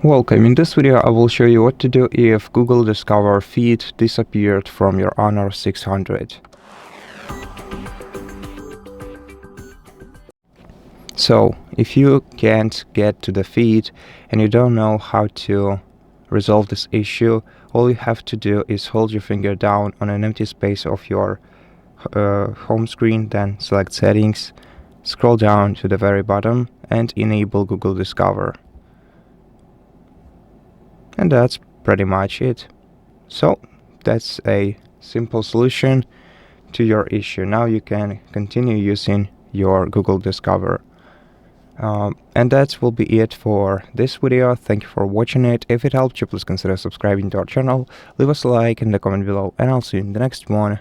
Welcome. In this video I will show you what to do if Google Discover feed disappeared from your Honor 600. So if you can't get to the feed and you don't know how to resolve this issue, all you have to do is hold your finger down on an empty space of your home screen, then select Settings, scroll down to the very bottom and enable Google Discover. And that's pretty much it. So that's a simple solution to your issue. Now you can continue using your Google Discover. And that will be it for this video. Thank you for watching it. If it helped you, please consider subscribing to our channel, leave us a like in the comment below, and I'll see you in the next one.